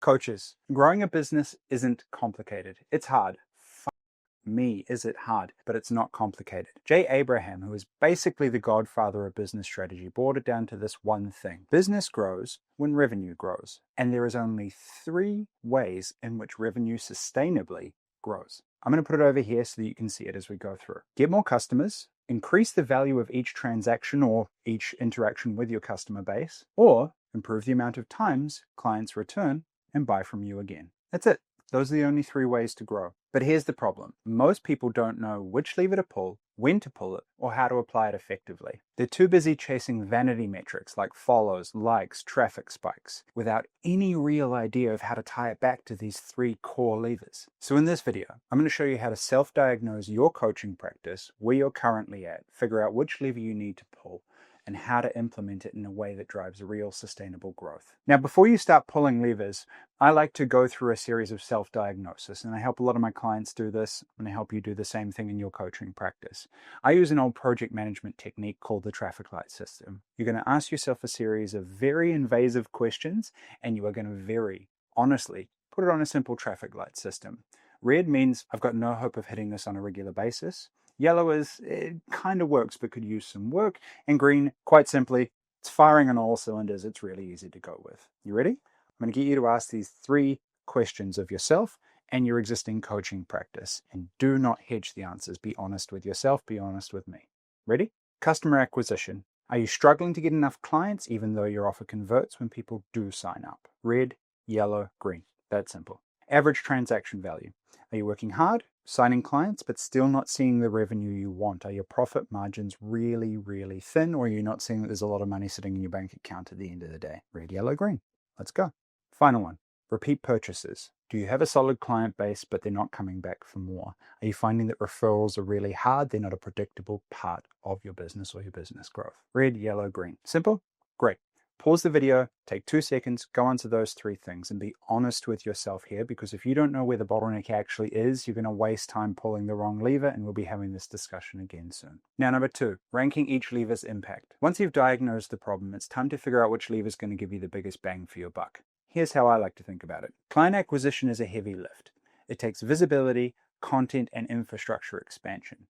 Coaches, growing a business isn't complicated. It's hard. Fuck me, is it hard? But it's not complicated. Jay Abraham, who is basically the godfather of business strategy, boiled it down to this one thing. Business grows when revenue grows. And there is only 3 ways in which revenue sustainably grows. I'm going to put it over here so that you can see it as we go through. Get more customers, increase the value of each transaction or each interaction with your customer base, or improve the amount of times clients return and buy from you again. That's it. Those are the only 3 ways to grow. But here's the problem. Most people don't know which lever to pull, when to pull it, or how to apply it effectively. They're too busy chasing vanity metrics like follows, likes, traffic spikes, without any real idea of how to tie it back to these 3 core levers. So in this video, I'm going to show you how to self-diagnose your coaching practice, where you're currently at, figure out which lever you need to pull, and how to implement it in a way that drives real sustainable growth. Now, before you start pulling levers, I like to go through a series of self-diagnosis, and I help a lot of my clients do this. I'm going to help you do the same thing in your coaching practice. I use an old project management technique called the traffic light system. You're going to ask yourself a series of very invasive questions, and you are going to very honestly put it on a simple traffic light system. Red means I've got no hope of hitting this on a regular basis. Yellow is, it kind of works but could use some work. And green, quite simply, it's firing on all cylinders. It's really easy to go with. You ready? I'm going to get you to ask these 3 questions of yourself and your existing coaching practice. And do not hedge the answers. Be honest with yourself. Be honest with me. Ready? Customer acquisition. Are you struggling to get enough clients even though your offer converts when people do sign up? Red, yellow, green. That's simple. Average transaction value. Are you working hard, signing clients, but still not seeing the revenue you want? Are your profit margins really, really thin, or are you not seeing that there's a lot of money sitting in your bank account at the end of the day? Red, yellow, green. Let's go. Final one. Repeat purchases. Do you have a solid client base, but they're not coming back for more? Are you finding that referrals are really hard? They're not a predictable part of your business or your business growth. Red, yellow, green. Simple? Great. Pause the video, take 2 seconds, go on to those 3 things and be honest with yourself here, because if you don't know where the bottleneck actually is, you're going to waste time pulling the wrong lever, and we'll be having this discussion again soon. Now, number 2, ranking each lever's impact. Once you've diagnosed the problem, it's time to figure out which lever is going to give you the biggest bang for your buck. Here's how I like to think about it. Client acquisition is a heavy lift. It takes visibility, content, and infrastructure expansion.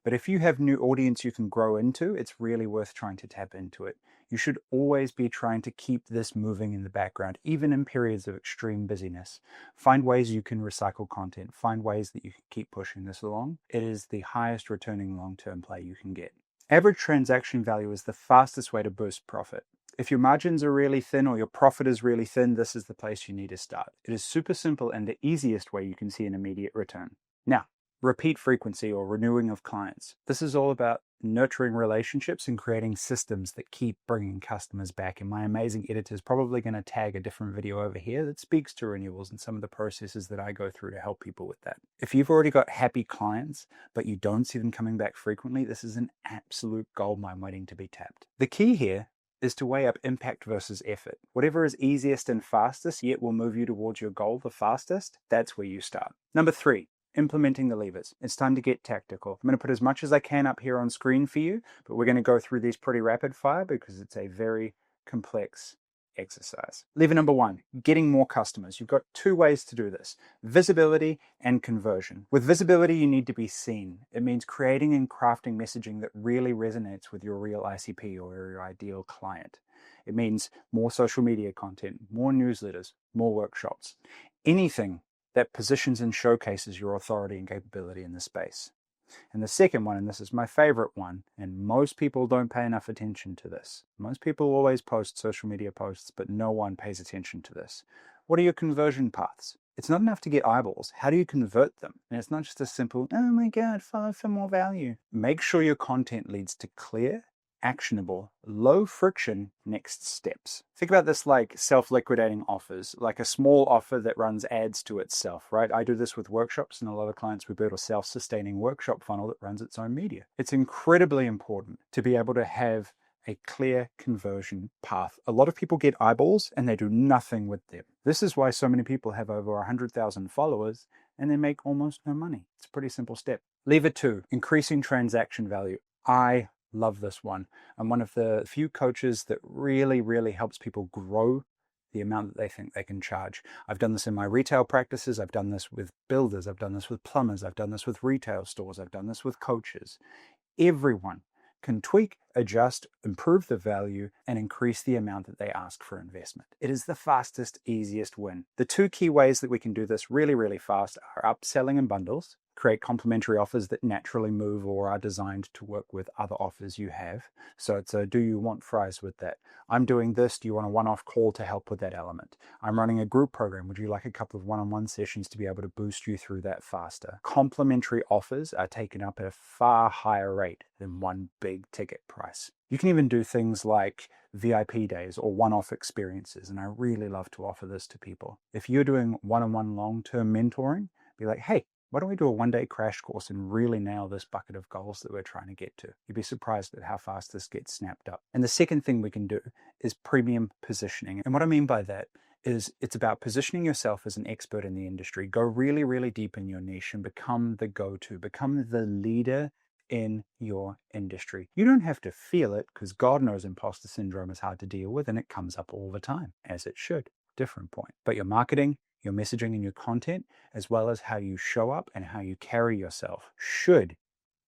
But if you have new audience you can grow into, it's really worth trying to tap into it. You should always be trying to keep this moving in the background, even in periods of extreme busyness. Find ways you can recycle content. Find ways that you can keep pushing this along. It is the highest returning long-term play you can get. Average transaction value is the fastest way to boost profit. If your margins are really thin or your profit is really thin, this is the place you need to start. It is super simple and the easiest way you can see an immediate return. Now, repeat frequency or renewing of clients. This is all about nurturing relationships and creating systems that keep bringing customers back. And my amazing editor is probably going to tag a different video over here that speaks to renewals and some of the processes that I go through to help people with that. If you've already got happy clients, but you don't see them coming back frequently, this is an absolute goldmine waiting to be tapped. The key here is to weigh up impact versus effort. Whatever is easiest and fastest, yet will move you towards your goal the fastest, that's where you start. Number 3. Implementing the levers. It's time to get tactical. I'm going to put as much as I can up here on screen for you, but we're going to go through these pretty rapid fire because it's a very complex exercise. Lever number 1, getting more customers. You've got 2 ways to do this: visibility and conversion. With visibility, you need to be seen. It means creating and crafting messaging that really resonates with your real ICP or your ideal client. It means more social media content, more newsletters, more workshops, anything that positions and showcases your authority and capability in the space. And the second one, and this is my favorite one, and most people don't pay enough attention to this. Most people always post social media posts, but no one pays attention to this. What are your conversion paths? It's not enough to get eyeballs. How do you convert them? And it's not just a simple, oh my God, follow for more value. Make sure your content leads to clear, actionable, low friction next steps. Think about this like self-liquidating offers, like a small offer that runs ads to itself, right? I do this with workshops, and a lot of clients, we build a self-sustaining workshop funnel that runs its own media. It's incredibly important to be able to have a clear conversion path. A lot of people get eyeballs and they do nothing with them. This is why so many people have over 100,000 followers and they make almost no money. It's a pretty simple step. Lever 2, increasing transaction value. I love this one. I'm one of the few coaches that really helps people grow the amount that they think they can charge. I've done this in my retail practices. I've done this with builders. I've done this with plumbers. I've done this with retail stores. I've done this with coaches. Everyone can tweak, adjust, improve the value, and increase the amount that they ask for investment. It is the fastest, easiest win. The two key ways that we can do this really, really fast are upselling and bundles. Create complementary offers that naturally move or are designed to work with other offers you have. So it's a, do you want fries with that? I'm doing this. Do you want a one-off call to help with that element? I'm running a group program. Would you like a couple of one-on-one sessions to be able to boost you through that faster? Complementary offers are taken up at a far higher rate than one big ticket price. You can even do things like VIP days or one-off experiences, and I really love to offer this to people. If you're doing one-on-one long-term mentoring, be like, hey, why don't we do a one-day crash course and really nail this bucket of goals that we're trying to get to? You'd be surprised at how fast this gets snapped up. And the second thing we can do is premium positioning. And what I mean by that is it's about positioning yourself as an expert in the industry. Go really, really deep in your niche and become the go-to, become the leader in your industry. You don't have to feel it, because God knows imposter syndrome is hard to deal with and it comes up all the time, as it should. Different point. But your marketing, your messaging, and your content, as well as how you show up and how you carry yourself, should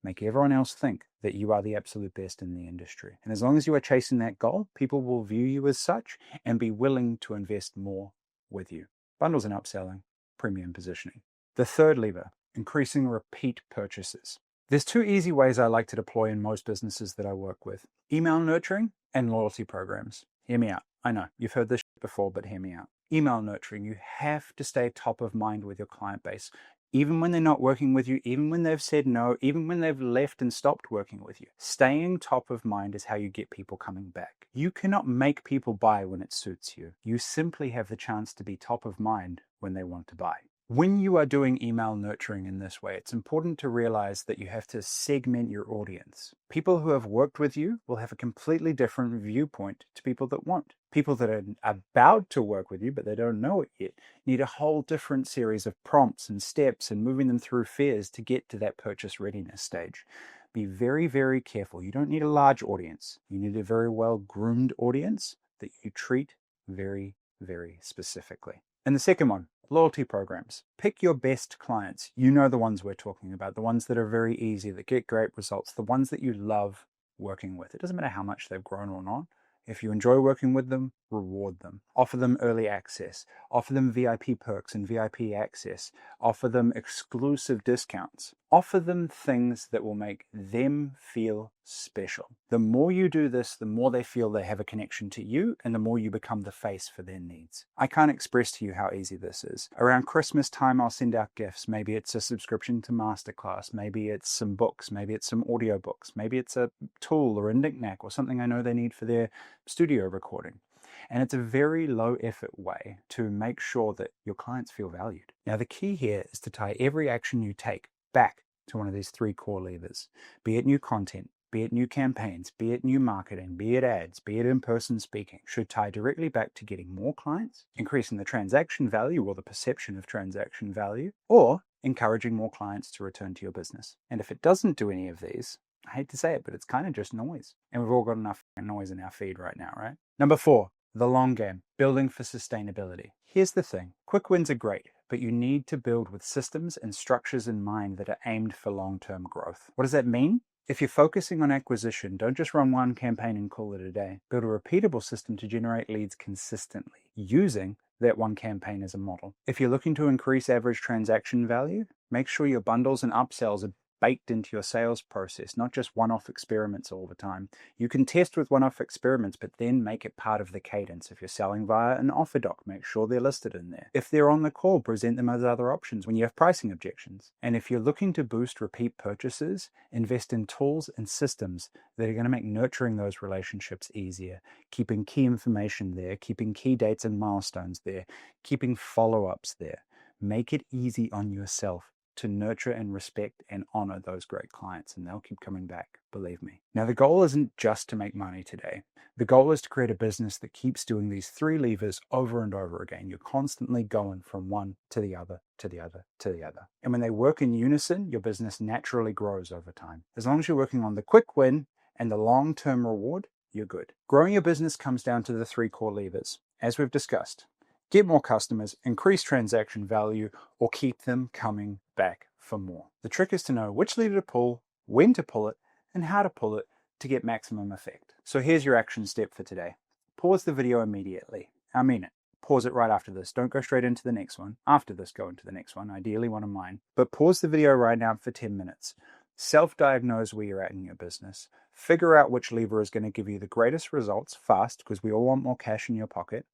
make everyone else think that you are the absolute best in the industry. And as long as you are chasing that goal, people will view you as such and be willing to invest more with you. Bundles and upselling, premium positioning. The third lever, increasing repeat purchases. There's two easy ways I like to deploy in most businesses that I work with: email nurturing and loyalty programs. Hear me out. I know you've heard this before, but hear me out. Email nurturing, you have to stay top of mind with your client base. Even when they're not working with you, even when they've said no, even when they've left and stopped working with you. Staying top of mind is how you get people coming back. You cannot make people buy when it suits you. You simply have the chance to be top of mind when they want to buy. When you are doing email nurturing in this way, it's important to realize that you have to segment your audience. People who have worked with you will have a completely different viewpoint to people that won't. People that are about to work with you, but they don't know it yet, need a whole different series of prompts and steps and moving them through fears to get to that purchase readiness stage. Be very, very careful. You don't need a large audience. You need a very well-groomed audience that you treat very, very specifically. And the second one, loyalty programs. Pick your best clients. You know the ones we're talking about, the ones that are very easy, that get great results, the ones that you love working with. It doesn't matter how much they've grown or not. If you enjoy working with them, reward them. Offer them early access. Offer them VIP perks and VIP access. Offer them exclusive discounts. Offer them things that will make them feel special. The more you do this, the more they feel they have a connection to you, and the more you become the face for their needs. I can't express to you how easy this is. Around Christmas time, I'll send out gifts. Maybe it's a subscription to Masterclass. Maybe it's some books. Maybe it's some audiobooks. Maybe it's a tool or a knick-knack or something I know they need for their studio recording. And it's a very low effort way to make sure that your clients feel valued. Now, the key here is to tie every action you take back to one of these three core levers, be it new content, be it new campaigns, be it new marketing, be it ads, be it in-person speaking, should tie directly back to getting more clients, increasing the transaction value or the perception of transaction value, or encouraging more clients to return to your business. And if it doesn't do any of these, I hate to say it, but it's kind of just noise. And we've all got enough noise in our feed right now, right? Number 4, the long game, building for sustainability. Here's the thing, quick wins are great, but you need to build with systems and structures in mind that are aimed for long-term growth. What does that mean? If you're focusing on acquisition, don't just run one campaign and call it a day. Build a repeatable system to generate leads consistently, using that one campaign as a model. If you're looking to increase average transaction value, make sure your bundles and upsells are baked into your sales process, not just one-off experiments all the time. You can test with one-off experiments, but then make it part of the cadence. If you're selling via an offer doc, make sure they're listed in there. If they're on the call, present them as other options when you have pricing objections. And if you're looking to boost repeat purchases, invest in tools and systems that are going to make nurturing those relationships easier, keeping key information there, keeping key dates and milestones there, keeping follow-ups there. Make it easy on yourself to nurture and respect and honor those great clients, and they'll keep coming back, believe me. Now, the goal isn't just to make money today. The goal is to create a business that keeps doing these three levers over and over again. You're constantly going from one to the other, to the other, to the other. And when they work in unison, your business naturally grows over time. As long as you're working on the quick win and the long-term reward, you're good. Growing your business comes down to the three core levers. as we've discussed, get more customers, increase transaction value, or keep them coming back for more. The trick is to know which lever to pull, when to pull it, and how to pull it to get maximum effect. So here's your action step for today. Pause the video immediately. I mean it. Pause it right after this. Don't go straight into the next one. After this, go into the next one, ideally one of mine. But pause the video right now for 10 minutes. Self-diagnose where you're at in your business. Figure out which lever is going to give you the greatest results fast, because we all want more cash in your pocket.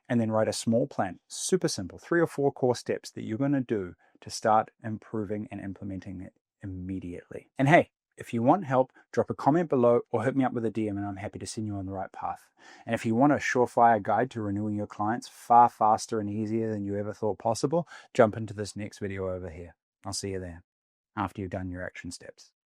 And then write a small plan, super simple, 3 or 4 core steps that you're going to do to start improving and implementing it immediately. And hey, if you want help, drop a comment below or hit me up with a DM and I'm happy to send you on the right path. And if you want a surefire guide to renewing your clients far faster and easier than you ever thought possible, jump into this next video over here. I'll see you there after you've done your action steps.